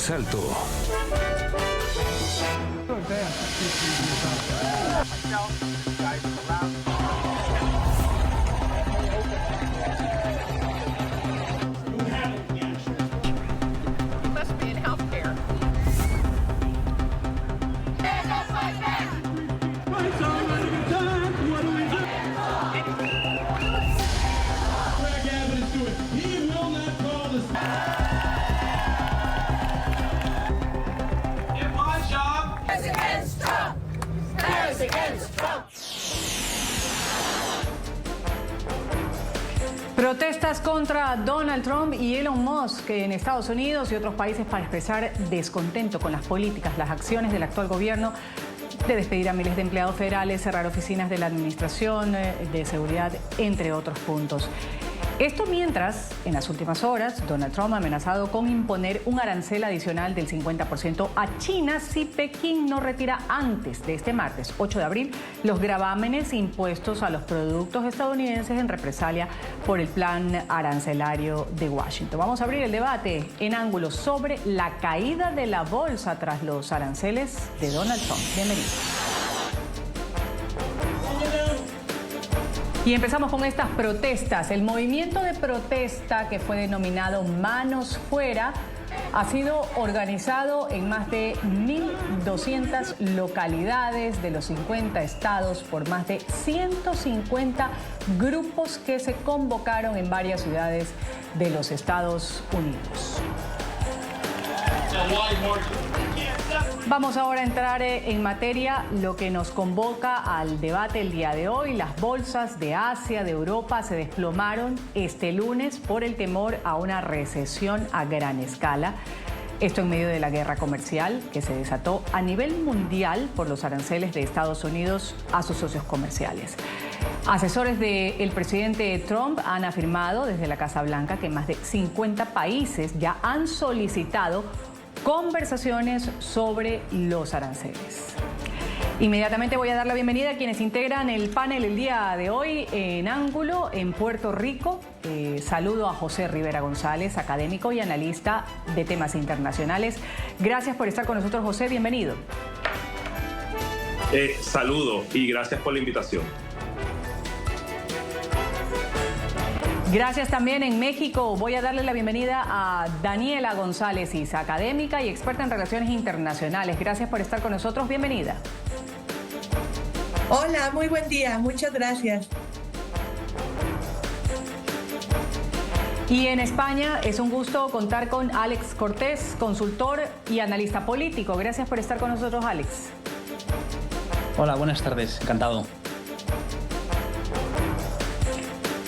Salto. Protestas contra Donald Trump y Elon Musk en Estados Unidos y otros países para expresar descontento con las políticas, las acciones del actual gobierno de despedir a miles de empleados federales, cerrar oficinas de la Administración de Seguridad, entre otros puntos. Esto mientras, en las últimas horas, Donald Trump ha amenazado con imponer un arancel adicional del 50% a China si Pekín no retira antes de este martes, 8 de abril, los gravámenes impuestos a los productos estadounidenses en represalia por el plan arancelario de Washington. Vamos a abrir el debate en ángulo sobre la caída de la bolsa tras los aranceles de Donald Trump. Bienvenidos. Y empezamos con estas protestas. El movimiento de protesta que fue denominado Manos Fuera ha sido organizado en más de 1.200 localidades de los 50 estados por más de 150 grupos que se convocaron en varias ciudades de los Estados Unidos. Vamos ahora a entrar en materia, lo que nos convoca al debate el día de hoy. Las bolsas de Asia, de Europa, se desplomaron este lunes por el temor a una recesión a gran escala. Esto en medio de la guerra comercial que se desató a nivel mundial por los aranceles de Estados Unidos a sus socios comerciales. Asesores del presidente Trump han afirmado desde la Casa Blanca que más de 50 países ya han solicitado conversaciones sobre los aranceles. Inmediatamente voy a dar la bienvenida a quienes integran el panel el día de hoy en Ángulo en Puerto Rico. Saludo a José Rivera González, académico y analista de temas internacionales. Gracias por estar con nosotros, José. Bienvenido. Saludo y gracias por la invitación. Gracias también en México. Voy a darle la bienvenida a Daniela González Isa, académica y experta en relaciones internacionales. Gracias por estar con nosotros. Bienvenida. Hola, muy buen día. Muchas gracias. Y en España es un gusto contar con Alex Cortés, consultor y analista político. Gracias por estar con nosotros, Alex. Hola, buenas tardes. Encantado.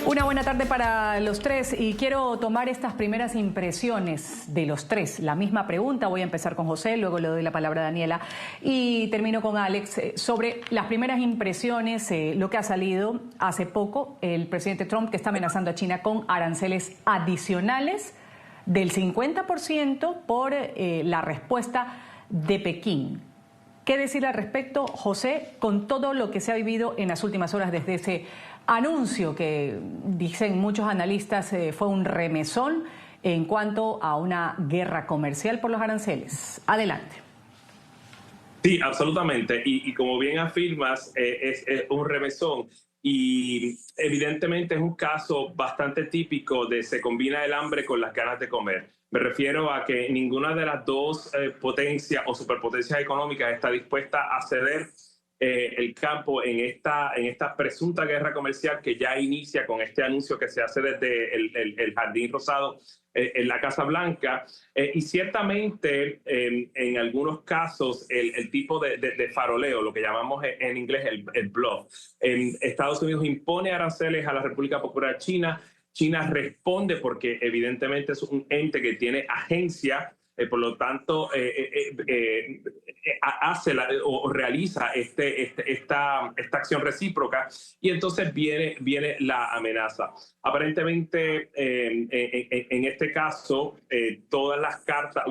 Una buena tarde para los tres y quiero tomar estas primeras impresiones de los tres. La misma pregunta, voy a empezar con José, luego le doy la palabra a Daniela y termino con Alex sobre las primeras impresiones, lo que ha salido hace poco, el presidente Trump que está amenazando a China con aranceles adicionales del 50% por la respuesta de Pekín. ¿Qué decir al respecto, José, con todo lo que se ha vivido en las últimas horas desde ese anuncio que dicen muchos analistas fue un remesón en cuanto a una guerra comercial por los aranceles? Adelante. Sí, absolutamente. Y como bien afirmas, es un remesón. Y evidentemente es un caso bastante típico de se combina el hambre con las ganas de comer. Me refiero a que ninguna de las dos potencias o superpotencias económicas está dispuesta a ceder el campo en esta presunta guerra comercial que ya inicia con este anuncio que se hace desde el Jardín Rosado en la Casa Blanca. Y ciertamente en algunos casos el tipo de faroleo, lo que llamamos en inglés el bluff. En Estados Unidos impone aranceles a la República Popular China. China responde porque evidentemente es un ente que tiene agencia, por lo tanto hace o realiza esta acción recíproca y entonces viene la amenaza. Aparentemente en este caso todas las cartas,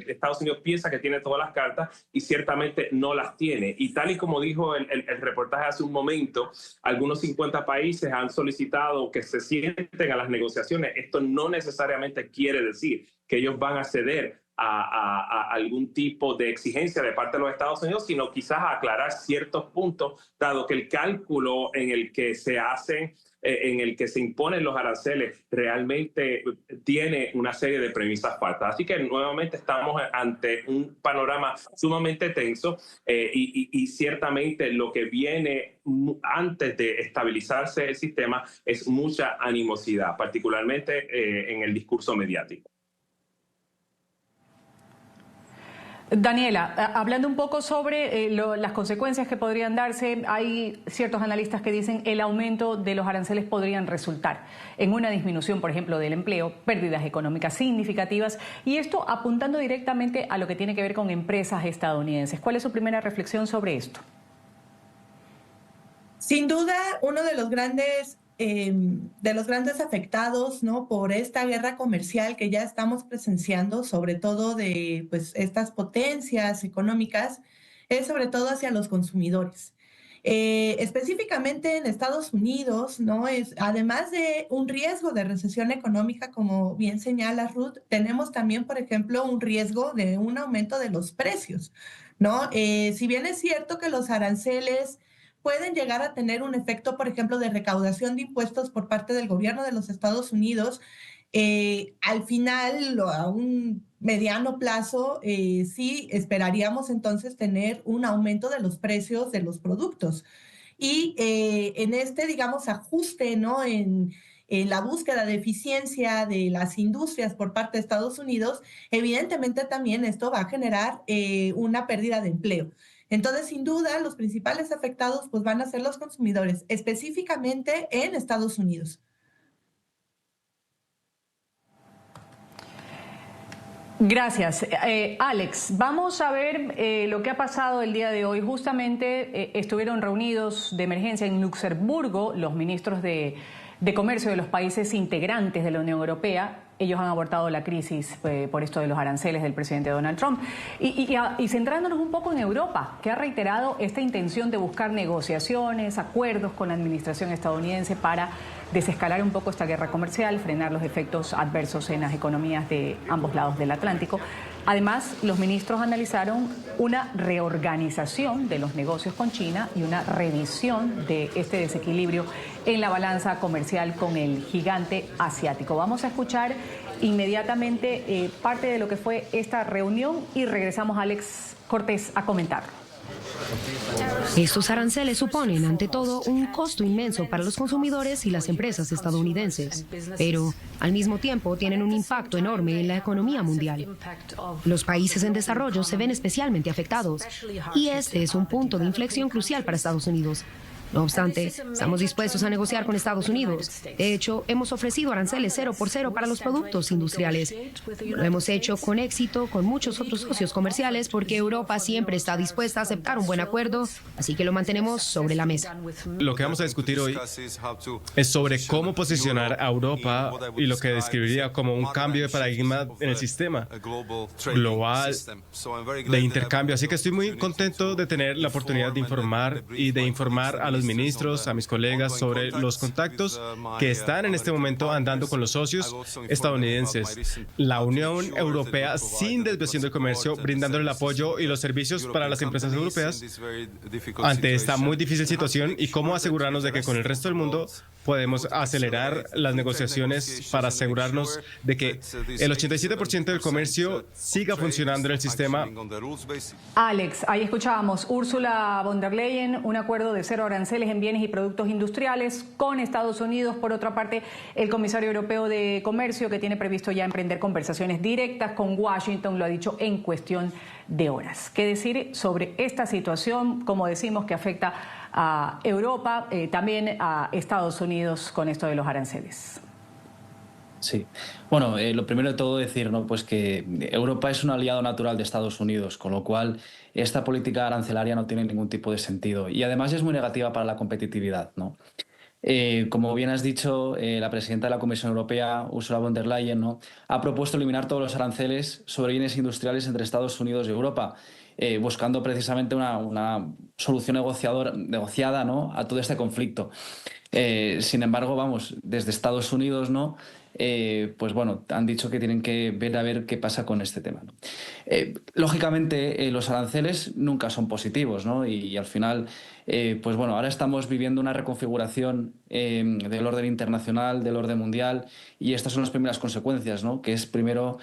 Estados Unidos piensa que tiene todas las cartas y ciertamente no las tiene. Y tal y como dijo el reportaje hace un momento, algunos 50 países han solicitado que se sienten a las negociaciones. Esto no necesariamente quiere decir que ellos van a ceder a algún tipo de exigencia de parte de los Estados Unidos, sino quizás a aclarar ciertos puntos, dado que el cálculo en el que se hacen, en el que se imponen los aranceles, realmente tiene una serie de premisas falsas. Así que nuevamente estamos ante un panorama sumamente tenso y ciertamente lo que viene antes de estabilizarse el sistema es mucha animosidad, particularmente en el discurso mediático. Daniela, hablando un poco sobre las consecuencias que podrían darse, hay ciertos analistas que dicen que el aumento de los aranceles podrían resultar en una disminución, por ejemplo, del empleo, pérdidas económicas significativas, y esto apuntando directamente a lo que tiene que ver con empresas estadounidenses. ¿Cuál es su primera reflexión sobre esto? Sin duda, uno de los grandes afectados, ¿no?, por esta guerra comercial que ya estamos presenciando, sobre todo de pues, estas potencias económicas, es sobre todo hacia los consumidores. Específicamente en Estados Unidos, ¿no?, además de un riesgo de recesión económica, como bien señala Ruth, tenemos también, por ejemplo, un riesgo de un aumento de los precios, ¿no? Si bien es cierto que los aranceles pueden llegar a tener un efecto, por ejemplo, de recaudación de impuestos por parte del gobierno de los Estados Unidos, al final, a un mediano plazo, sí esperaríamos entonces tener un aumento de los precios de los productos. Y en este, digamos, ajuste, ¿no?, en la búsqueda de eficiencia de las industrias por parte de Estados Unidos, evidentemente también esto va a generar una pérdida de empleo. Entonces, sin duda, los principales afectados pues, van a ser los consumidores, específicamente en Estados Unidos. Gracias. Alex, vamos a ver lo que ha pasado el día de hoy. Justamente estuvieron reunidos de emergencia en Luxemburgo los ministros de Comercio de los países integrantes de la Unión Europea. Ellos han abordado la crisis por esto de los aranceles del presidente Donald Trump. Y centrándonos un poco en Europa, que ha reiterado esta intención de buscar negociaciones, acuerdos con la administración estadounidense para desescalar un poco esta guerra comercial, frenar los efectos adversos en las economías de ambos lados del Atlántico. Además, los ministros analizaron una reorganización de los negocios con China y una revisión de este desequilibrio en la balanza comercial con el gigante asiático. Vamos a escuchar inmediatamente parte de lo que fue esta reunión y regresamos, Alex Cortés, a comentarlo. Estos aranceles suponen, ante todo, un costo inmenso para los consumidores y las empresas estadounidenses, pero al mismo tiempo tienen un impacto enorme en la economía mundial. Los países en desarrollo se ven especialmente afectados, y este es un punto de inflexión crucial para Estados Unidos. No obstante, estamos dispuestos a negociar con Estados Unidos. De hecho, hemos ofrecido aranceles 0% para los productos industriales. Lo hemos hecho con éxito con muchos otros socios comerciales porque Europa siempre está dispuesta a aceptar un buen acuerdo, así que lo mantenemos sobre la mesa. Lo que vamos a discutir hoy es sobre cómo posicionar a Europa y lo que describiría como un cambio de paradigma en el sistema global de intercambio. Así que estoy muy contento de tener la oportunidad de informar a los ministros, a mis colegas sobre los contactos que están en este momento andando con los socios estadounidenses. La Unión Europea, sin desviación del comercio, brindándole el apoyo y los servicios para las empresas europeas ante esta muy difícil situación y cómo asegurarnos de que con el resto del mundo podemos acelerar las negociaciones para asegurarnos de que el 87% del comercio siga funcionando en el sistema. Alex, ahí escuchábamos Ursula von der Leyen, un acuerdo de cero aranceles en bienes y productos industriales con Estados Unidos. Por otra parte, el comisario europeo de Comercio, que tiene previsto ya emprender conversaciones directas con Washington, lo ha dicho en cuestión de horas. ¿Qué decir sobre esta situación, como decimos, que afecta a Europa, también a Estados Unidos con esto de los aranceles? Sí. Bueno, lo primero de todo decir, ¿no?, pues que Europa es un aliado natural de Estados Unidos, con lo cual esta política arancelaria no tiene ningún tipo de sentido y además es muy negativa para la competitividad, ¿no? Como bien has dicho, la presidenta de la Comisión Europea, Ursula von der Leyen, ¿no?, ha propuesto eliminar todos los aranceles sobre bienes industriales entre Estados Unidos y Europa, buscando precisamente una solución negociada, ¿no?, a todo este conflicto. Sin embargo, vamos, desde Estados Unidos, ¿no?, pues bueno, han dicho que tienen que ver a ver qué pasa con este tema, ¿no? Lógicamente, los aranceles nunca son positivos, ¿no? Y al final, pues bueno, ahora estamos viviendo una reconfiguración del orden internacional, del orden mundial, y estas son las primeras consecuencias, ¿no? Que es primero,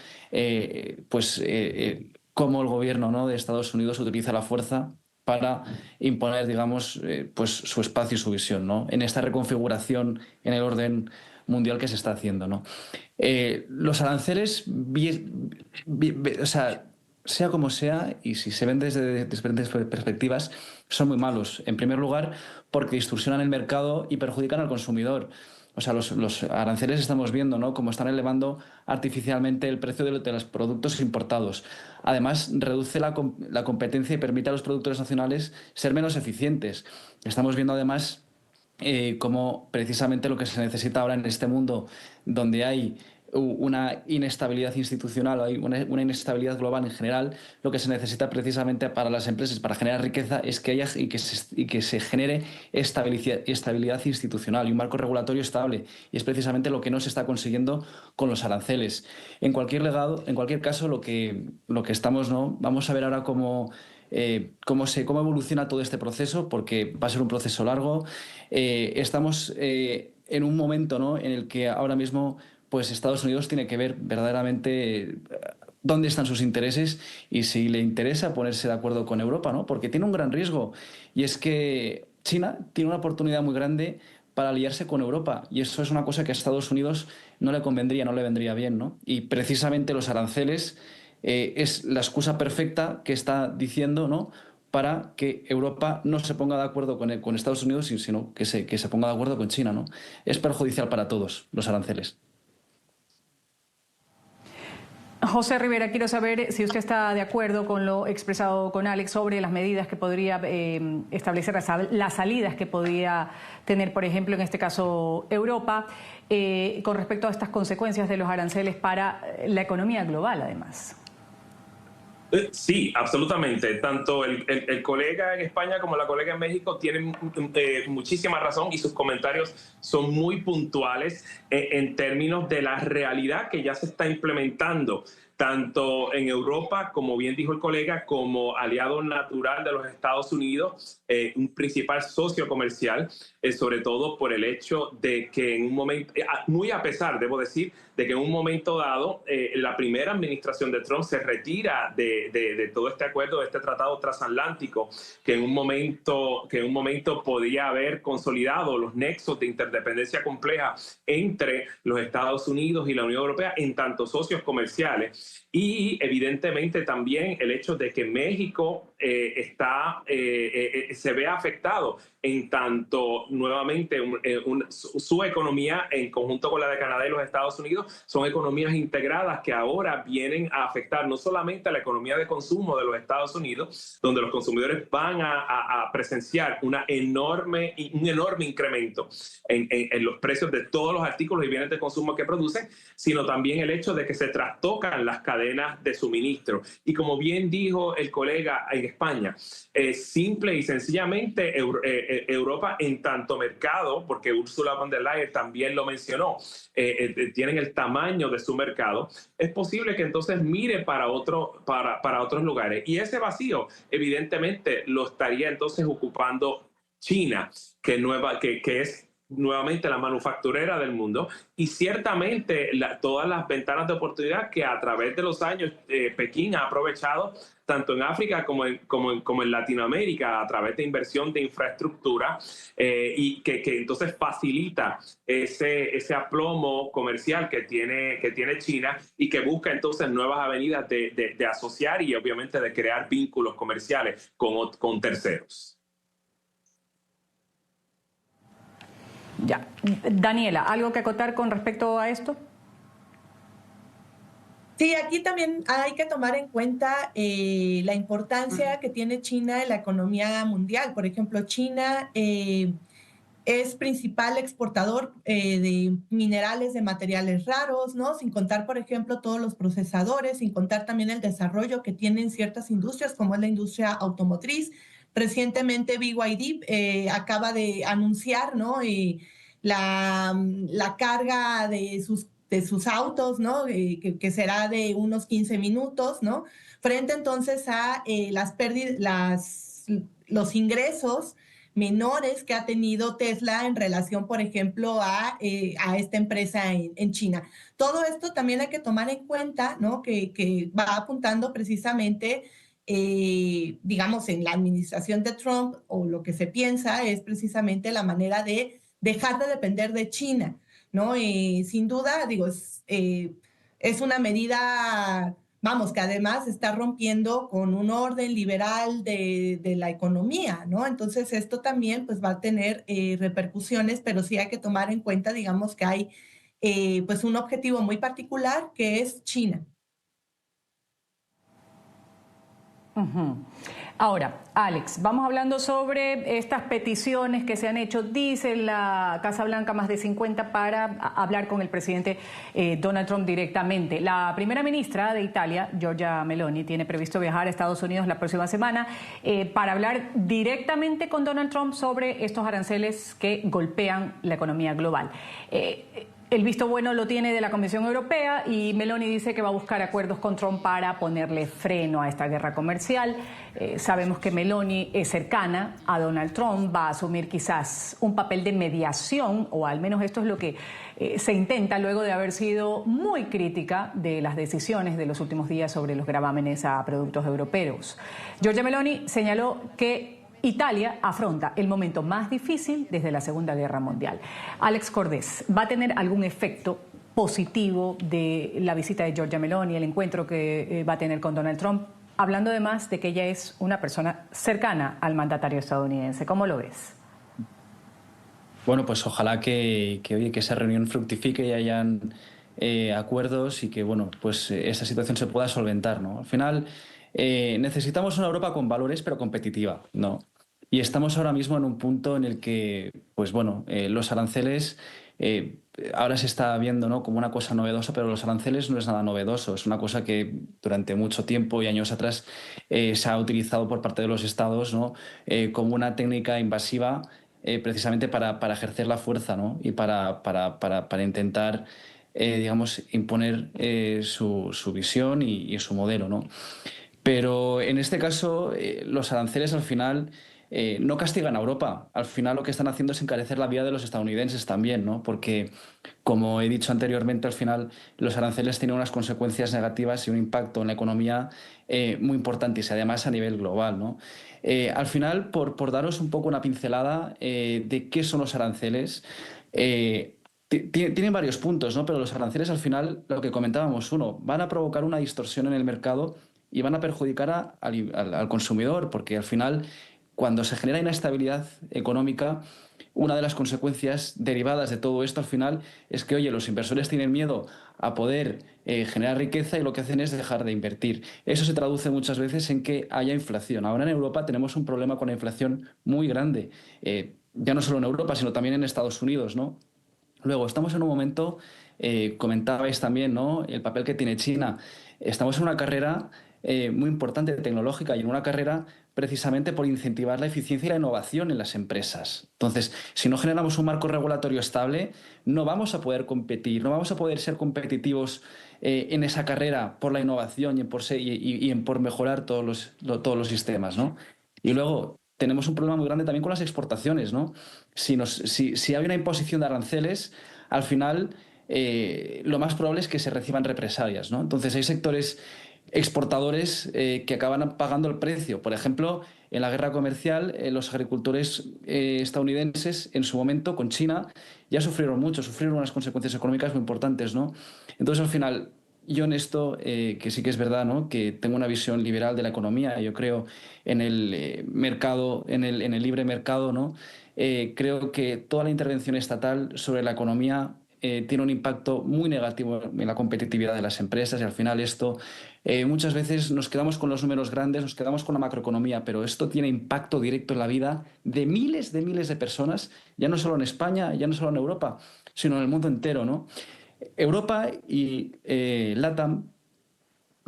cómo el gobierno, ¿no?, de Estados Unidos utiliza la fuerza para imponer, digamos, pues su espacio y su visión, ¿no?, en esta reconfiguración en el orden mundial que se está haciendo, ¿no? Los aranceles, o sea como sea, y si se ven desde diferentes perspectivas, son muy malos. En primer lugar, porque distorsionan el mercado y perjudican al consumidor. O sea, los aranceles estamos viendo, ¿no?, cómo están elevando artificialmente el precio de los productos importados. Además, reduce la competencia y permite a los productores nacionales ser menos eficientes. Estamos viendo además cómo precisamente lo que se necesita ahora en este mundo donde hay una inestabilidad institucional, hay una inestabilidad global en general, lo que se necesita precisamente para las empresas, para generar riqueza, es que haya y que se genere estabilidad institucional y un marco regulatorio estable. Y es precisamente lo que no se está consiguiendo con los aranceles. En cualquier caso, lo que estamos, ¿no?, vamos a ver ahora cómo evoluciona todo este proceso, porque va a ser un proceso largo. Estamos en un momento, ¿no?, en el que ahora mismo pues Estados Unidos tiene que ver verdaderamente dónde están sus intereses y si le interesa ponerse de acuerdo con Europa, ¿no? Porque tiene un gran riesgo, y es que China tiene una oportunidad muy grande para aliarse con Europa, y eso es una cosa que a Estados Unidos no le convendría, no le vendría bien, ¿no? Y precisamente los aranceles es la excusa perfecta que está diciendo, ¿no?, para que Europa no se ponga de acuerdo con Estados Unidos, sino que se ponga de acuerdo con China, ¿no? Es perjudicial para todos los aranceles. José Rivera, quiero saber si usted está de acuerdo con lo expresado con Alex sobre las medidas que podría establecer, las salidas que podría tener, por ejemplo, en este caso Europa, con respecto a estas consecuencias de los aranceles para la economía global, además. Sí, absolutamente. Tanto el colega en España como la colega en México tienen muchísima razón, y sus comentarios son muy puntuales en términos de la realidad que ya se está implementando tanto en Europa, como bien dijo el colega, como aliado natural de los Estados Unidos, un principal socio comercial, sobre todo por el hecho de que en un momento, muy a pesar, debo decir, de que en un momento dado la primera administración de Trump se retira de todo este acuerdo, de este tratado transatlántico, que en un momento podía haber consolidado los nexos de interdependencia compleja entre los Estados Unidos y la Unión Europea en tanto socios comerciales. Y evidentemente también el hecho de que México se ve afectado en tanto nuevamente su economía en conjunto con la de Canadá y los Estados Unidos son economías integradas que ahora vienen a afectar no solamente a la economía de consumo de los Estados Unidos, donde los consumidores van a presenciar un enorme incremento en los precios de todos los artículos y bienes de consumo que producen, sino también el hecho de que se trastocan las cadenas de suministro. Y como bien dijo el colega en España, simple y sencillamente Europa en tanto mercado, porque Ursula von der Leyen también lo mencionó, tienen el tamaño de su mercado, es posible que entonces mire para otros lugares. Y ese vacío evidentemente lo estaría entonces ocupando China, que es nuevamente la manufacturera del mundo, y ciertamente todas las ventanas de oportunidad que a través de los años Pekín ha aprovechado tanto en África como en Latinoamérica a través de inversión de infraestructura y que entonces facilita ese aplomo comercial que tiene China y que busca entonces nuevas avenidas de asociar y obviamente de crear vínculos comerciales con terceros. Ya. Daniela, ¿algo que acotar con respecto a esto? Sí, aquí también hay que tomar en cuenta la importancia que tiene China en la economía mundial. Por ejemplo, China es principal exportador de minerales, de materiales raros, ¿no? Sin contar, por ejemplo, todos los procesadores, sin contar también el desarrollo que tienen ciertas industrias, como es la industria automotriz. Recientemente BYD acaba de anunciar, ¿no?, la carga de sus sus autos, ¿no? Que será de unos 15 minutos, ¿no? Frente entonces a las pérdidas, los ingresos menores que ha tenido Tesla en relación, por ejemplo, a esta empresa en China. Todo esto también hay que tomar en cuenta, ¿no? Que va apuntando precisamente, digamos, en la administración de Trump, o lo que se piensa es precisamente la manera de dejar de depender de China, ¿no? Sin duda, digo, es una medida, vamos, que además está rompiendo con un orden liberal de la economía, ¿no? Entonces esto también pues va a tener repercusiones, pero sí hay que tomar en cuenta, digamos, que hay pues un objetivo muy particular que es China. Ahora, Alex, vamos hablando sobre estas peticiones que se han hecho. Dice la Casa Blanca más de 50 para hablar con el presidente Donald Trump directamente. La primera ministra de Italia, Giorgia Meloni, tiene previsto viajar a Estados Unidos la próxima semana para hablar directamente con Donald Trump sobre estos aranceles que golpean la economía global. El visto bueno lo tiene de la Comisión Europea y Meloni dice que va a buscar acuerdos con Trump para ponerle freno a esta guerra comercial. Sabemos que Meloni es cercana a Donald Trump, va a asumir quizás un papel de mediación, o al menos esto es lo que se intenta luego de haber sido muy crítica de las decisiones de los últimos días sobre los gravámenes a productos europeos. Giorgia Meloni señaló que Italia afronta el momento más difícil desde la Segunda Guerra Mundial. Alex Cordés, ¿va a tener algún efecto positivo de la visita de Giorgia Meloni, el encuentro que va a tener con Donald Trump? Hablando además de que ella es una persona cercana al mandatario estadounidense. ¿Cómo lo ves? Bueno, pues ojalá que esa reunión fructifique y hayan acuerdos y que, bueno, pues esa situación se pueda solventar, ¿no? Al final necesitamos una Europa con valores pero competitiva, ¿no? Y estamos ahora mismo en un punto en el que, pues bueno, los aranceles, ahora se está viendo, ¿no?, como una cosa novedosa, pero los aranceles no es nada novedoso, es una cosa que durante mucho tiempo y años atrás se ha utilizado por parte de los estados, ¿no?, como una técnica invasiva precisamente para ejercer la fuerza, ¿no?, y para intentar, digamos, imponer su visión y su modelo, ¿no? Pero en este caso, los aranceles al final no castigan a Europa. Al final lo que están haciendo es encarecer la vida de los estadounidenses también, ¿no? Porque, como he dicho anteriormente, al final los aranceles tienen unas consecuencias negativas y un impacto en la economía muy importantes, y además a nivel global, ¿no? Al final, por daros un poco una pincelada de qué son los aranceles, tienen varios puntos, ¿no? Pero los aranceles al final, lo que comentábamos, uno, van a provocar una distorsión en el mercado y van a perjudicar al consumidor, porque al final, cuando se genera inestabilidad económica, una de las consecuencias derivadas de todo esto al final es que, oye, los inversores tienen miedo a poder generar riqueza y lo que hacen es dejar de invertir. Eso se traduce muchas veces en que haya inflación. Ahora en Europa tenemos un problema con la inflación muy grande, ya no solo en Europa, sino también en Estados Unidos, ¿no? Luego, estamos en un momento, comentabais también, ¿no?, el papel que tiene China. Estamos en una carrera muy importante tecnológica y en una carrera precisamente por incentivar la eficiencia y la innovación en las empresas. Entonces, si no generamos un marco regulatorio estable, no vamos a poder competir, no vamos a poder ser competitivos en esa carrera por la innovación y por mejorar todos los sistemas, ¿no? Y luego tenemos un problema muy grande también con las exportaciones, ¿no? Si hay una imposición de aranceles, al final lo más probable es que se reciban represalias, ¿no? Entonces hay sectores exportadores que acaban pagando el precio. Por ejemplo, en la guerra comercial, los agricultores estadounidenses en su momento con China ya sufrieron unas consecuencias económicas muy importantes, ¿no? Entonces, al final, yo en esto, que sí que es verdad, ¿no?, que tengo una visión liberal de la economía, yo creo en el mercado, en el libre mercado, ¿no? Creo que toda la intervención estatal sobre la economía tiene un impacto muy negativo en la competitividad de las empresas, y al final esto muchas veces nos quedamos con los números grandes, nos quedamos con la macroeconomía, pero esto tiene impacto directo en la vida de miles de personas, ya no solo en España, ya no solo en Europa, sino en el mundo entero, ¿no? Europa y LATAM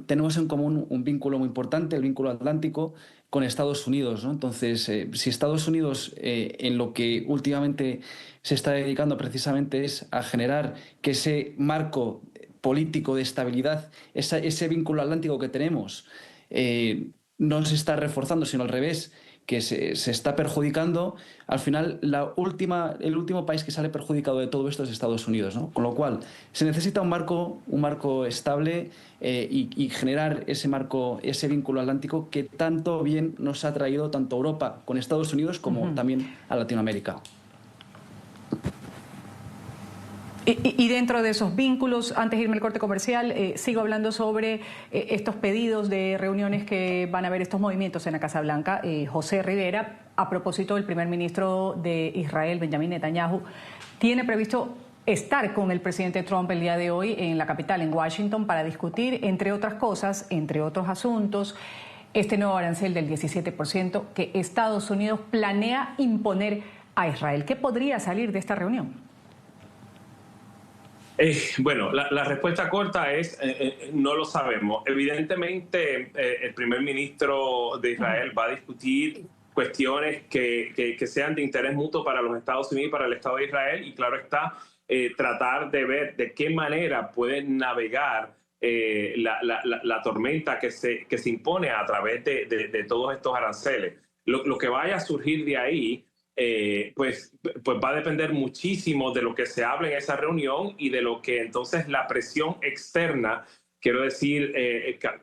tenemos en común un vínculo muy importante, el vínculo atlántico, con Estados Unidos, ¿no? Entonces, si Estados Unidos en lo que últimamente se está dedicando precisamente es a generar que ese marco político de estabilidad, ese vínculo atlántico que tenemos, no se está reforzando, sino al revés, que se está perjudicando, al final el último país que sale perjudicado de todo esto es Estados Unidos, ¿no? Con lo cual se necesita un marco estable y generar ese marco, ese vínculo atlántico que tanto bien nos ha traído tanto Europa con Estados Unidos como también a Latinoamérica. Y dentro de esos vínculos, antes de irme al corte comercial, sigo hablando sobre estos pedidos de reuniones que van a haber, estos movimientos en la Casa Blanca. José Rivera, a propósito del primer ministro de Israel, Benjamin Netanyahu, tiene previsto estar con el presidente Trump el día de hoy en la capital, en Washington, para discutir, entre otras cosas, entre otros asuntos, este nuevo arancel del 17% que Estados Unidos planea imponer a Israel. ¿Qué podría salir de esta reunión? Bueno, la respuesta corta es no lo sabemos. Evidentemente, el primer ministro de Israel va a discutir cuestiones que sean de interés mutuo para los Estados Unidos y para el Estado de Israel, y claro está, tratar de ver de qué manera pueden navegar la tormenta que se impone a través de todos estos aranceles. Lo que vaya a surgir de ahí pues va a depender muchísimo de lo que se hable en esa reunión y de lo que entonces la presión externa, quiero decir,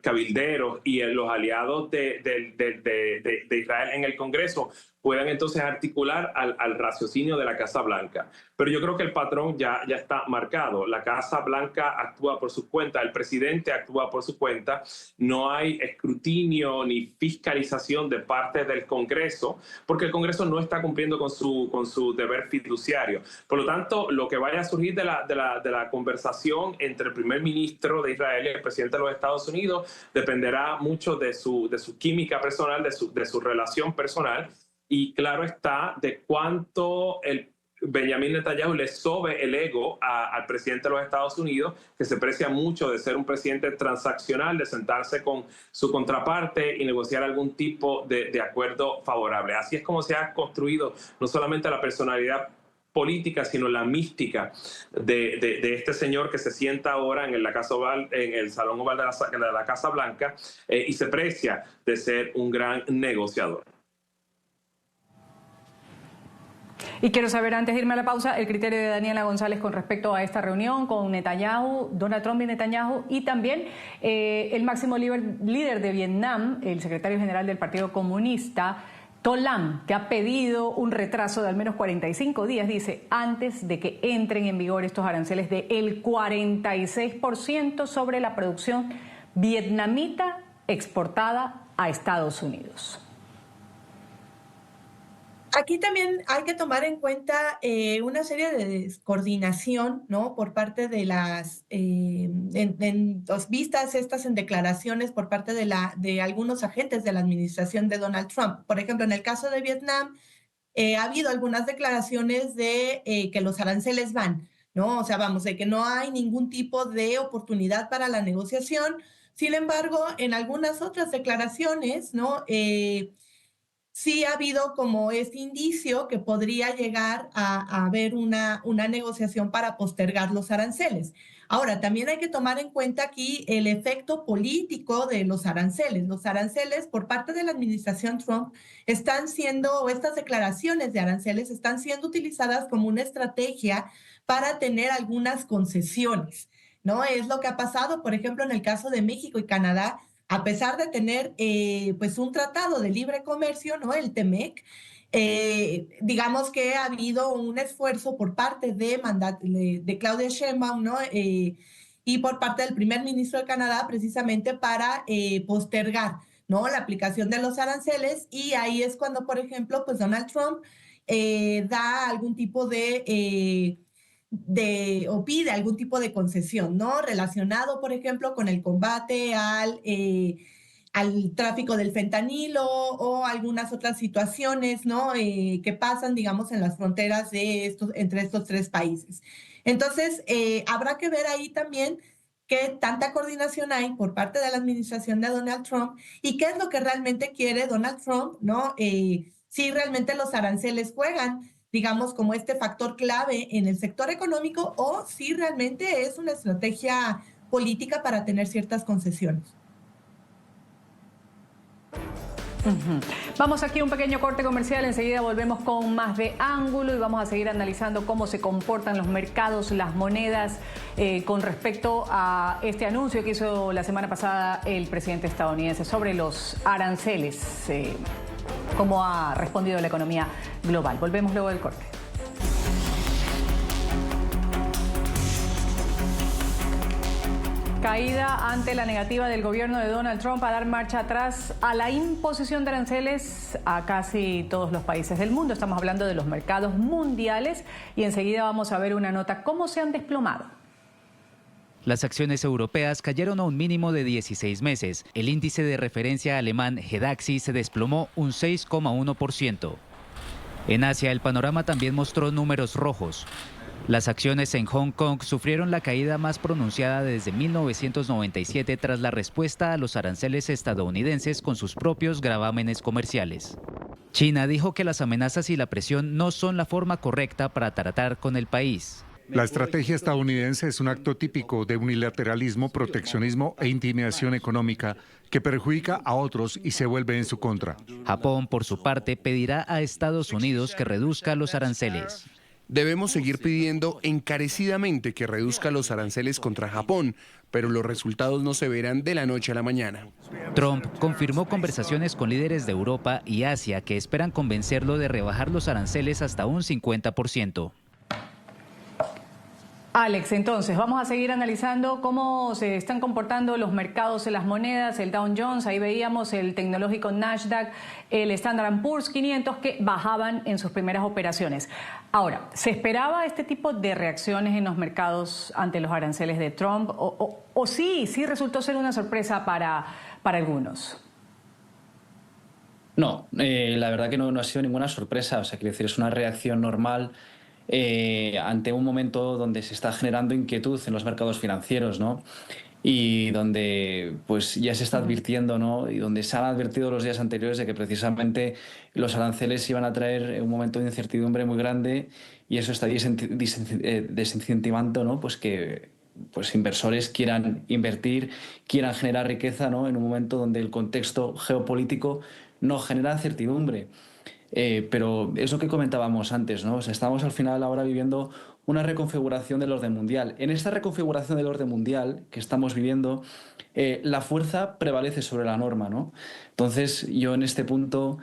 cabilderos y los aliados de Israel en el Congreso puedan entonces articular al raciocinio de la Casa Blanca. Pero yo creo que el patrón ya está marcado. La Casa Blanca actúa por su cuenta, el presidente actúa por su cuenta, no hay escrutinio ni fiscalización de parte del Congreso, porque el Congreso no está cumpliendo con su deber fiduciario. Por lo tanto, lo que vaya a surgir de la conversación entre el primer ministro de Israel y el presidente de los Estados Unidos dependerá mucho de su química personal, de su relación personal, y claro está de cuánto el Benjamin Netanyahu le sobe el ego al presidente de los Estados Unidos, que se precia mucho de ser un presidente transaccional, de sentarse con su contraparte y negociar algún tipo de acuerdo favorable. Así es como se ha construido no solamente la personalidad política, sino la mística de este señor que se sienta ahora en el Salón Oval de la Casa Blanca y se precia de ser un gran negociador. Y quiero saber, antes de irme a la pausa, el criterio de Daniela González con respecto a esta reunión con Netanyahu, Donald Trump y Netanyahu, y también el máximo líder de Vietnam, el secretario general del Partido Comunista, To Lam, que ha pedido un retraso de al menos 45 días, dice, antes de que entren en vigor estos aranceles del 46% sobre la producción vietnamita exportada a Estados Unidos. Aquí también hay que tomar en cuenta una serie de descoordinación, ¿no? Por parte de las vistas estas en declaraciones por parte de algunos agentes de la administración de Donald Trump. Por ejemplo, en el caso de Vietnam, ha habido algunas declaraciones de que los aranceles van, ¿no? O sea, vamos, de que no hay ningún tipo de oportunidad para la negociación. Sin embargo, en algunas otras declaraciones, ¿no? Sí ha habido como este indicio que podría llegar a haber una negociación para postergar los aranceles. Ahora, también hay que tomar en cuenta aquí el efecto político de los aranceles. Los aranceles por parte de la administración Trump o estas declaraciones de aranceles están siendo utilizadas como una estrategia para tener algunas concesiones, ¿no? Es lo que ha pasado, por ejemplo, en el caso de México y Canadá. A pesar de tener pues un tratado de libre comercio, ¿no? El TEMEC, digamos que ha habido un esfuerzo por parte de Claudia Sheinbaum, ¿no? Y por parte del primer ministro de Canadá precisamente para postergar, ¿no? La aplicación de los aranceles, y ahí es cuando, por ejemplo, pues Donald Trump da algún tipo o pide algún tipo de concesión, ¿no? Relacionado, por ejemplo, con el combate al tráfico del fentanilo o algunas otras situaciones, ¿no? Que pasan, digamos, en las fronteras entre estos tres países. Entonces, habrá que ver ahí también qué tanta coordinación hay por parte de la administración de Donald Trump y qué es lo que realmente quiere Donald Trump, ¿no? Si realmente los aranceles juegan, digamos, como este factor clave en el sector económico o si realmente es una estrategia política para tener ciertas concesiones. Vamos aquí a un pequeño corte comercial, enseguida volvemos con más de Ángulo y vamos a seguir analizando cómo se comportan los mercados, las monedas con respecto a este anuncio que hizo la semana pasada el presidente estadounidense sobre los aranceles, cómo ha respondido la economía global. Volvemos luego del corte. Caída ante la negativa del gobierno de Donald Trump a dar marcha atrás a la imposición de aranceles a casi todos los países del mundo. Estamos hablando de los mercados mundiales y enseguida vamos a ver una nota cómo se han desplomado. Las acciones europeas cayeron a un mínimo de 16 meses. El índice de referencia alemán GDAXI se desplomó un 6,1%. En Asia, el panorama también mostró números rojos. Las acciones en Hong Kong sufrieron la caída más pronunciada desde 1997 tras la respuesta a los aranceles estadounidenses con sus propios gravámenes comerciales. China dijo que las amenazas y la presión no son la forma correcta para tratar con el país. La estrategia estadounidense es un acto típico de unilateralismo, proteccionismo e intimidación económica que perjudica a otros y se vuelve en su contra. Japón, por su parte, pedirá a Estados Unidos que reduzca los aranceles. Debemos seguir pidiendo encarecidamente que reduzca los aranceles contra Japón, pero los resultados no se verán de la noche a la mañana. Trump confirmó conversaciones con líderes de Europa y Asia que esperan convencerlo de rebajar los aranceles hasta un 50%. Alex, entonces vamos a seguir analizando cómo se están comportando los mercados de las monedas, el Dow Jones, ahí veíamos el tecnológico Nasdaq, el Standard & Poor's 500 que bajaban en sus primeras operaciones. Ahora, ¿se esperaba este tipo de reacciones en los mercados ante los aranceles de Trump o sí resultó ser una sorpresa para algunos? No, la verdad que no ha sido ninguna sorpresa, o sea, quiero decir, es una reacción normal ante un momento donde se está generando inquietud en los mercados financieros, ¿no? Y donde pues ya se está advirtiendo, ¿no? Y donde se han advertido los días anteriores de que precisamente los aranceles iban a traer un momento de incertidumbre muy grande y eso está desincentivando, ¿no? Pues que inversores quieran invertir, quieran generar riqueza, ¿no? En un momento donde el contexto geopolítico no genera certidumbre. Pero es lo que comentábamos antes, ¿no? O sea, estamos al final ahora viviendo una reconfiguración del orden mundial. En esta reconfiguración del orden mundial que estamos viviendo, la fuerza prevalece sobre la norma, ¿no? Entonces, yo en este punto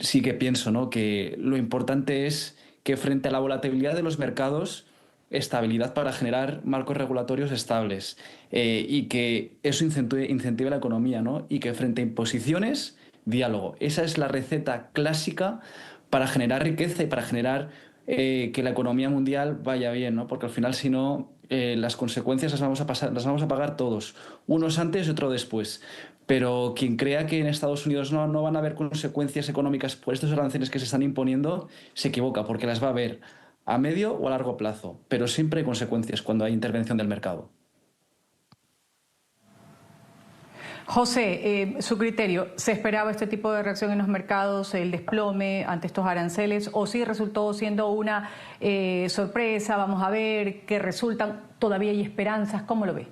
sí que pienso, ¿no? Que lo importante es que frente a la volatilidad de los mercados, estabilidad para generar marcos regulatorios estables y que eso incentive la economía, ¿no? Y que frente a imposiciones, diálogo. Esa es la receta clásica para generar riqueza y para generar que la economía mundial vaya bien, ¿no? Porque al final, si no, las consecuencias las vamos a pagar todos, unos antes y otros después. Pero quien crea que en Estados Unidos no van a haber consecuencias económicas por estos aranceles que se están imponiendo, se equivoca, porque las va a haber a medio o a largo plazo, pero siempre hay consecuencias cuando hay intervención del mercado. José, su criterio, ¿se esperaba este tipo de reacción en los mercados, el desplome ante estos aranceles, o sí resultó siendo una sorpresa? Vamos a ver qué resultan. ¿Todavía hay esperanzas? ¿Cómo lo ve?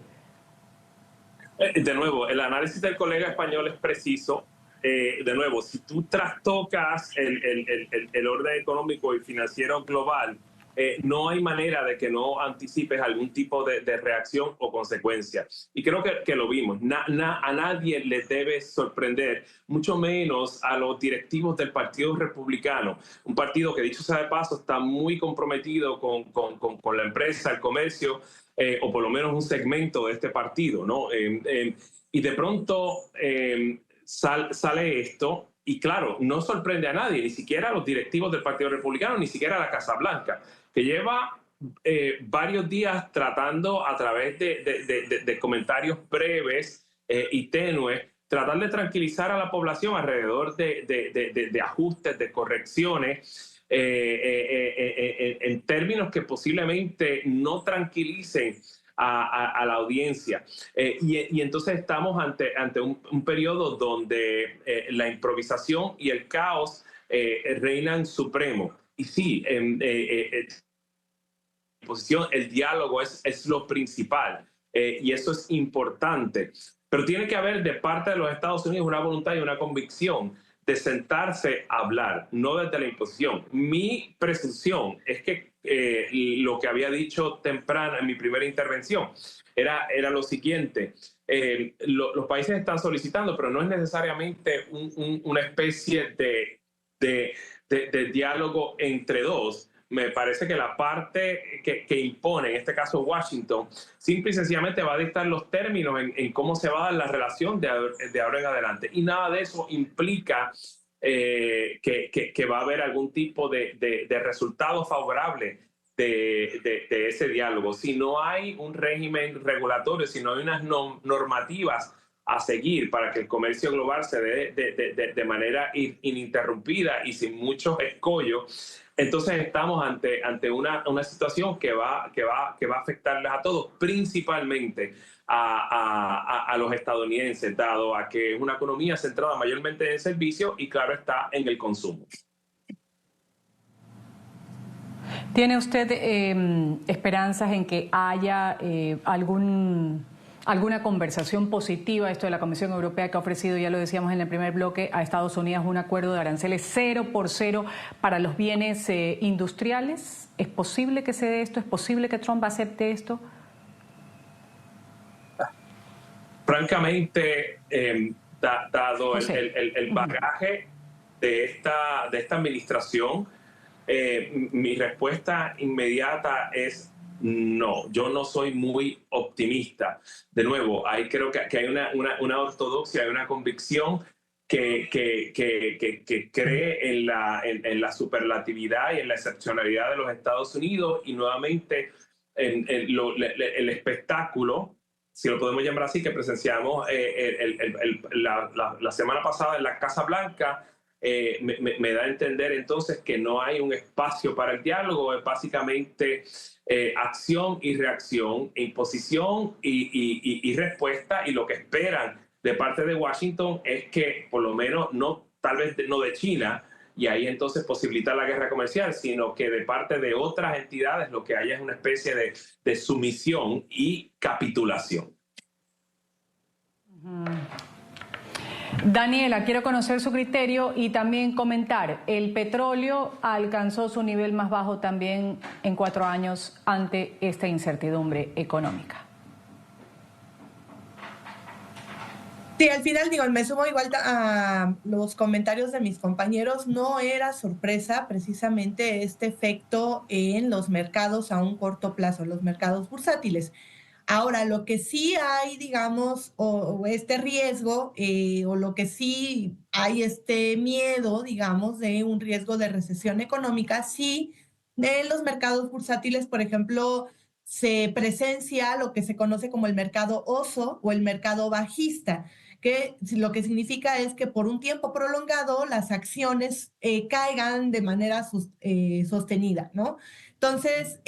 De nuevo, el análisis del colega español es preciso. De nuevo, si tú trastocas el orden económico y financiero global, no hay manera de que no anticipes algún tipo de reacción o consecuencia. Y creo que lo vimos. A nadie le debe sorprender, mucho menos a los directivos del Partido Republicano, un partido que, dicho sea de paso, está muy comprometido con la empresa, el comercio, o por lo menos un segmento de este partido, ¿no? Y de pronto sale esto. Y claro, no sorprende a nadie, ni siquiera a los directivos del Partido Republicano, ni siquiera a la Casa Blanca, que lleva varios días tratando a través de comentarios breves y tenues, tratar de tranquilizar a la población alrededor de ajustes, de correcciones, en términos que posiblemente no tranquilicen a la audiencia. Y entonces estamos ante un periodo donde la improvisación y el caos reinan supremo. Y sí, el diálogo es lo principal, y eso es importante. Pero tiene que haber de parte de los Estados Unidos una voluntad y una convicción de sentarse a hablar, no desde la imposición. Mi presunción es que lo que había dicho temprano en mi primera intervención era lo siguiente. Los países están solicitando, pero no es necesariamente una especie de diálogo entre dos. Me parece que la parte que impone, en este caso Washington, simple y sencillamente va a dictar los términos en cómo se va a dar la relación de ahora en adelante. Y nada de eso implica que va a haber algún tipo de resultado favorable de ese diálogo. Si no hay un régimen regulatorio, si no hay unas normativas a seguir para que el comercio global se dé de manera ininterrumpida y sin muchos escollos, entonces estamos ante una situación que va a afectarles a todos, principalmente a los estadounidenses, dado a que es una economía centrada mayormente en el servicio y, claro, está en el consumo. ¿Tiene usted esperanzas en que haya alguna conversación positiva? Esto de la Comisión Europea que ha ofrecido, ya lo decíamos en el primer bloque, a Estados Unidos un acuerdo de aranceles 0% para los bienes industriales. ¿Es posible que se dé esto? ¿Es posible que Trump acepte esto? Francamente, dado el bagaje de esta administración, mi respuesta inmediata es no. Yo no soy muy optimista. De nuevo, creo que hay una ortodoxia, hay una convicción que cree en la superlatividad y en la excepcionalidad de los Estados Unidos, y nuevamente el espectáculo, si lo podemos llamar así, que presenciamos la semana pasada en la Casa Blanca, me da a entender entonces que no hay un espacio para el diálogo. Es básicamente acción y reacción, imposición y respuesta, y lo que esperan de parte de Washington es que por lo menos tal vez no de China, y ahí entonces posibilita la guerra comercial, sino que de parte de otras entidades lo que haya es una especie de sumisión y capitulación. Daniela, quiero conocer su criterio y también comentar, el petróleo alcanzó su nivel más bajo también en 4 años ante esta incertidumbre económica. Sí, al final me sumo igual a los comentarios de mis compañeros. No era sorpresa precisamente este efecto en los mercados a un corto plazo, los mercados bursátiles. Ahora, lo que sí hay, digamos, o este riesgo, o lo que sí hay este miedo, digamos, de un riesgo de recesión económica, sí, en los mercados bursátiles, por ejemplo, se presencia lo que se conoce como el mercado oso o el mercado bajista, que lo que significa es que por un tiempo prolongado las acciones caigan de manera sostenida, ¿no? Entonces,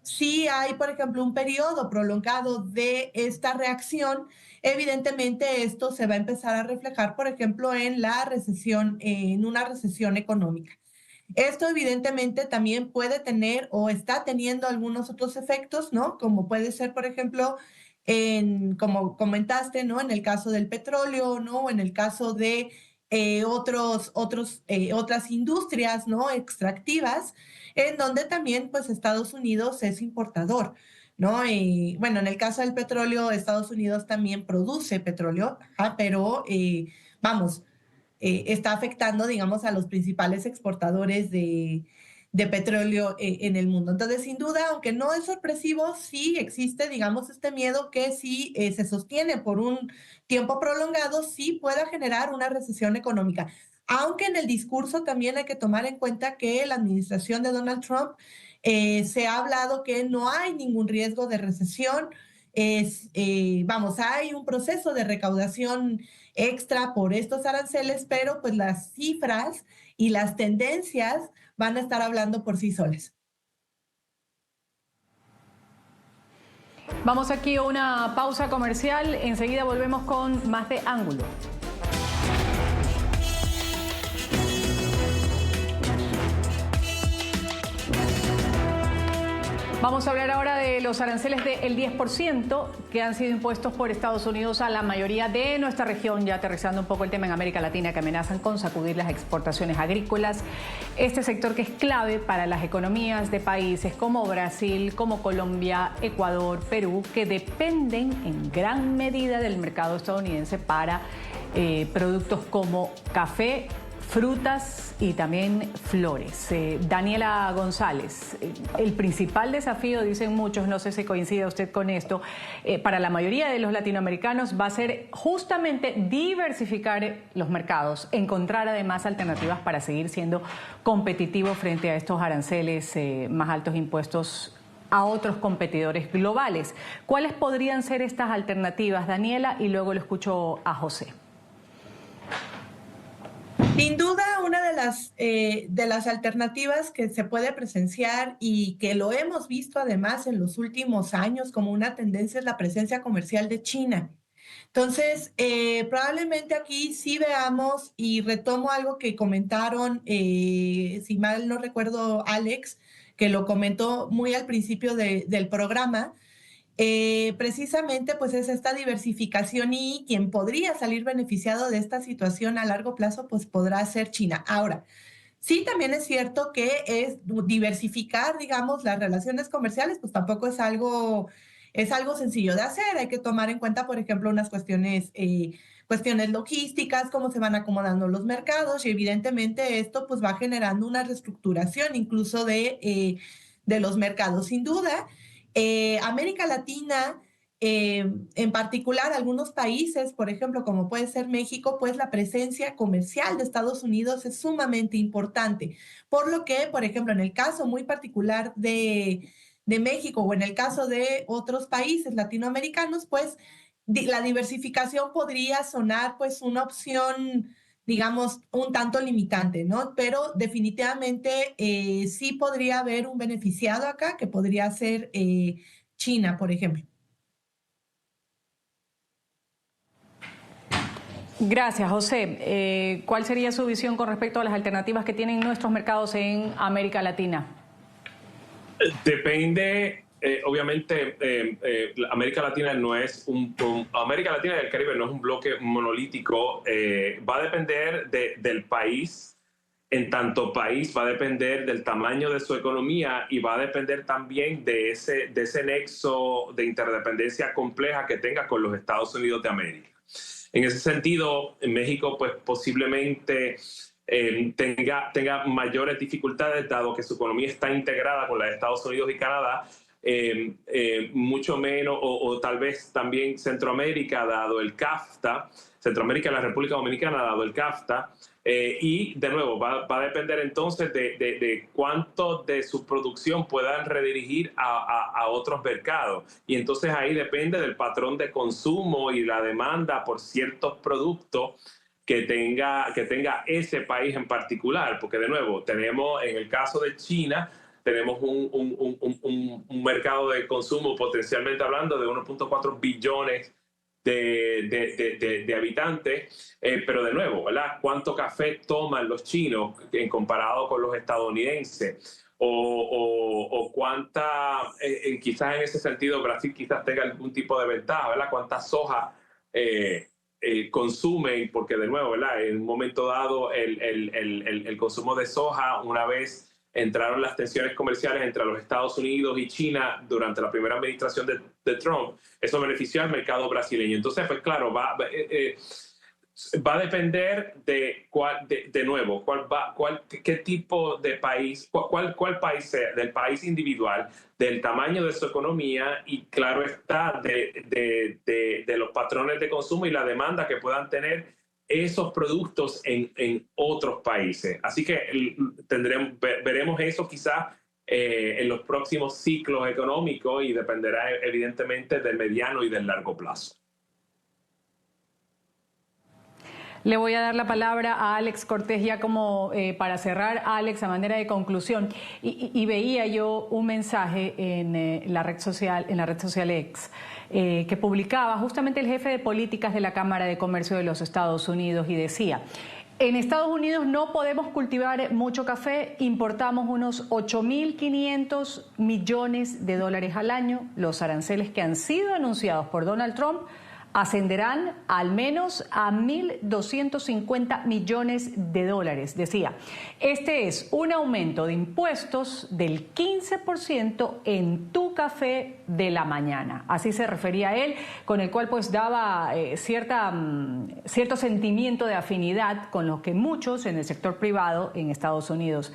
si hay, por ejemplo, un periodo prolongado de esta reacción, evidentemente esto se va a empezar a reflejar, por ejemplo, en la recesión, en una recesión económica. Esto evidentemente también puede tener o está teniendo algunos otros efectos, ¿no? Como puede ser, por ejemplo, como comentaste, ¿no? En el caso del petróleo, ¿no? En el caso de otras industrias, ¿no? Extractivas, en donde también, pues, Estados Unidos es importador, ¿no? Y, bueno, en el caso del petróleo, Estados Unidos también produce petróleo, pero, está afectando, digamos, a los principales exportadores de petróleo en el mundo. Entonces, sin duda, aunque no es sorpresivo, sí existe, digamos, este miedo que si se sostiene por un tiempo prolongado, sí pueda generar una recesión económica. Aunque en el discurso también hay que tomar en cuenta que la administración de Donald Trump se ha hablado que no hay ningún riesgo de recesión. Hay un proceso de recaudación extra por estos aranceles, pero pues las cifras y las tendencias van a estar hablando por sí solas. Vamos aquí a una pausa comercial. Enseguida volvemos con más de Ángulo. Vamos a hablar ahora de los aranceles del 10% que han sido impuestos por Estados Unidos a la mayoría de nuestra región, ya aterrizando un poco el tema en América Latina, que amenazan con sacudir las exportaciones agrícolas. Este sector que es clave para las economías de países como Brasil, como Colombia, Ecuador, Perú, que dependen en gran medida del mercado estadounidense para productos como café, frutas y también flores. Daniela González, el principal desafío, dicen muchos, no sé si coincide usted con esto, para la mayoría de los latinoamericanos va a ser justamente diversificar los mercados, encontrar además alternativas para seguir siendo competitivos frente a estos aranceles más altos impuestos a otros competidores globales. ¿Cuáles podrían ser estas alternativas, Daniela? Y luego lo escucho a José. Sin duda, una de las alternativas que se puede presenciar y que lo hemos visto además en los últimos años como una tendencia es la presencia comercial de China. Entonces, probablemente aquí sí veamos, y retomo algo que comentaron, si mal no recuerdo, Alex, que lo comentó muy al principio del programa. Precisamente pues es esta diversificación y quien podría salir beneficiado de esta situación a largo plazo pues podrá ser China. Ahora, sí también es cierto que es diversificar, digamos, las relaciones comerciales, pues tampoco es algo sencillo de hacer. Hay que tomar en cuenta, por ejemplo, unas cuestiones logísticas, cómo se van acomodando los mercados y evidentemente esto pues va generando una reestructuración incluso de los mercados. Sin duda, América Latina, en particular algunos países, por ejemplo, como puede ser México, pues la presencia comercial de Estados Unidos es sumamente importante. Por lo que, por ejemplo, en el caso muy particular de México o en el caso de otros países latinoamericanos, pues la diversificación podría sonar pues una opción, digamos, un tanto limitante, ¿no? Pero definitivamente sí podría haber un beneficiado acá, que podría ser China, por ejemplo. Gracias, José. ¿Cuál sería su visión con respecto a las alternativas que tienen nuestros mercados en América Latina? Depende, obviamente, América Latina no es América Latina y el Caribe no es un bloque monolítico. Va a depender del país. En tanto país va a depender del tamaño de su economía y va a depender también de ese nexo de interdependencia compleja que tenga con los Estados Unidos de América. En ese sentido, en México pues posiblemente tenga mayores dificultades dado que su economía está integrada con la de Estados Unidos y Canadá, mucho menos, o tal vez también Centroamérica dado el CAFTA, Centroamérica y la República Dominicana dado el CAFTA, y de nuevo va a depender entonces de cuánto de su producción puedan redirigir a otros mercados, y entonces ahí depende del patrón de consumo y la demanda por ciertos productos que tenga ese país en particular, porque de nuevo tenemos en el caso de China tenemos un mercado de consumo potencialmente hablando de 1.4 billones de habitantes, pero de nuevo, ¿verdad? ¿Cuánto café toman los chinos en comparado con los estadounidenses? O cuánta, quizás en ese sentido Brasil quizás tenga algún tipo de ventaja, ¿verdad? ¿Cuánta soja consumen? Porque de nuevo, ¿verdad? En un momento dado el consumo de soja, una vez entraron las tensiones comerciales entre los Estados Unidos y China durante la primera administración de Trump, eso benefició al mercado brasileño. Entonces, pues claro, va a depender de nuevo, qué tipo de país, cuál país sea, del país individual, del tamaño de su economía y claro está, de los patrones de consumo y la demanda que puedan tener esos productos en otros países. Así que veremos eso quizás en los próximos ciclos económicos y dependerá evidentemente del mediano y del largo plazo. Le voy a dar la palabra a Alex Cortés ya como para cerrar, Alex, a manera de conclusión. Y veía yo un mensaje en la red social X que publicaba justamente el jefe de políticas de la Cámara de Comercio de los Estados Unidos y decía: en Estados Unidos no podemos cultivar mucho café, importamos unos 8.500 millones de dólares al año. Los aranceles que han sido anunciados por Donald Trump ascenderán al menos a 1.250 millones de dólares. Decía, este es un aumento de impuestos del 15% en tu café de la mañana. Así se refería a él, con el cual pues daba cierto sentimiento de afinidad con lo que muchos en el sector privado en Estados Unidos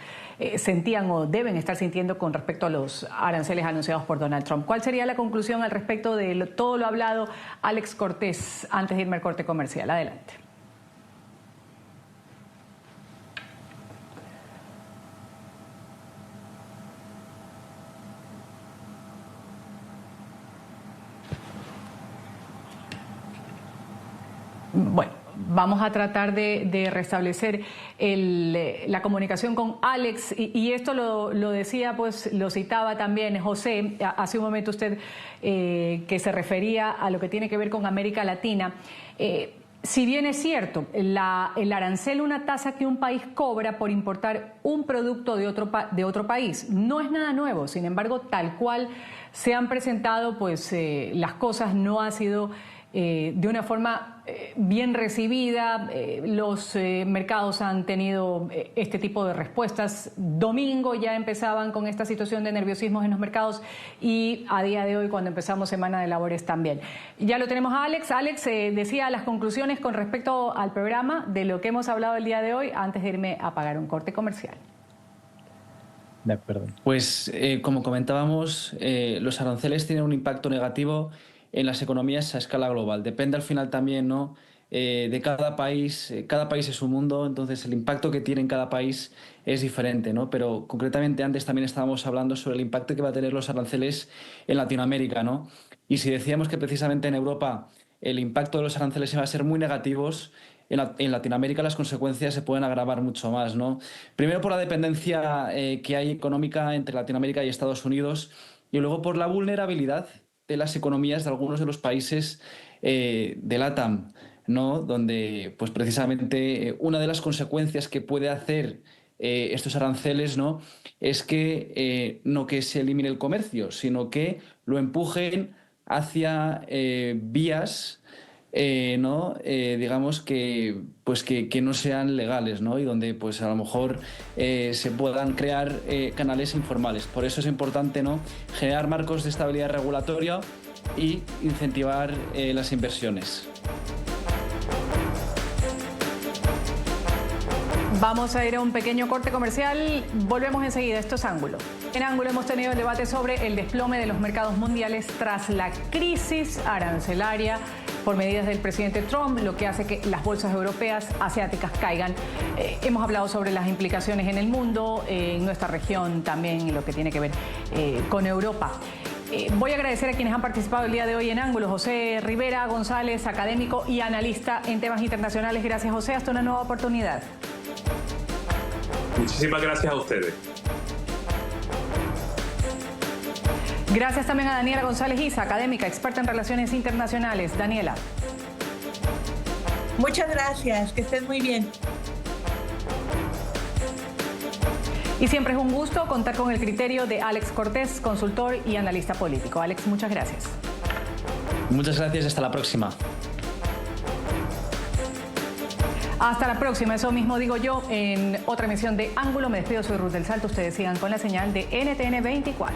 sentían o deben estar sintiendo con respecto a los aranceles anunciados por Donald Trump. ¿Cuál sería la conclusión al respecto de todo lo hablado, Alex Cortés, antes de irme al corte comercial? Adelante. Bueno, vamos a tratar de restablecer la comunicación con Alex y esto lo decía, pues lo citaba también José, hace un momento usted que se refería a lo que tiene que ver con América Latina. Si bien es cierto, el arancel, una tasa que un país cobra por importar un producto de otro país, no es nada nuevo. Sin embargo, tal cual se han presentado, pues las cosas no han sido de una forma bien recibida. Los mercados han tenido este tipo de respuestas. Domingo ya empezaban con esta situación de nerviosismos en los mercados y a día de hoy, cuando empezamos semana de labores, también. Ya lo tenemos a Alex. Alex decía las conclusiones con respecto al programa de lo que hemos hablado el día de hoy antes de irme a pagar un corte comercial. De acuerdo. Pues como comentábamos, los aranceles tienen un impacto negativo en las economías a escala global. Depende al final también, ¿no?, de cada país. Cada país es un mundo, entonces el impacto que tiene en cada país es diferente, ¿no? Pero concretamente antes también estábamos hablando sobre el impacto que va a tener los aranceles en Latinoamérica, ¿no? Y si decíamos que precisamente en Europa el impacto de los aranceles iba a ser muy negativos, en Latinoamérica las consecuencias se pueden agravar mucho más, ¿no? Primero por la dependencia que hay económica entre Latinoamérica y Estados Unidos, y luego por la vulnerabilidad de las economías de algunos de los países de LATAM, ¿no?, donde pues precisamente una de las consecuencias que puede hacer estos aranceles, ¿no?, es que no que se elimine el comercio, sino que lo empujen hacia vías ¿no?, digamos que no sean legales, ¿no?, y donde pues a lo mejor se puedan crear canales informales. Por eso es importante, ¿no?, generar marcos de estabilidad regulatoria y incentivar las inversiones. Vamos a ir a un pequeño corte comercial. Volvemos enseguida. Esto es Ángulo. En Ángulo hemos tenido el debate sobre el desplome de los mercados mundiales tras la crisis arancelaria por medidas del presidente Trump, lo que hace que las bolsas europeas, asiáticas caigan. Hemos hablado sobre las implicaciones en el mundo, en nuestra región también, y lo que tiene que ver con Europa. Voy a agradecer a quienes han participado el día de hoy en Ángulo. José Rivera González, académico y analista en temas internacionales. Gracias, José. Hasta una nueva oportunidad. Muchísimas gracias a ustedes. Gracias también a Daniela González Isa, académica, experta en relaciones internacionales. Daniela. Muchas gracias, que estés muy bien. Y siempre es un gusto contar con el criterio de Alex Cortés, consultor y analista político. Alex, muchas gracias. Muchas gracias, hasta la próxima. Hasta la próxima, eso mismo digo yo en otra emisión de Ángulo. Me despido, soy Ruth del Salto. Ustedes sigan con la señal de NTN 24.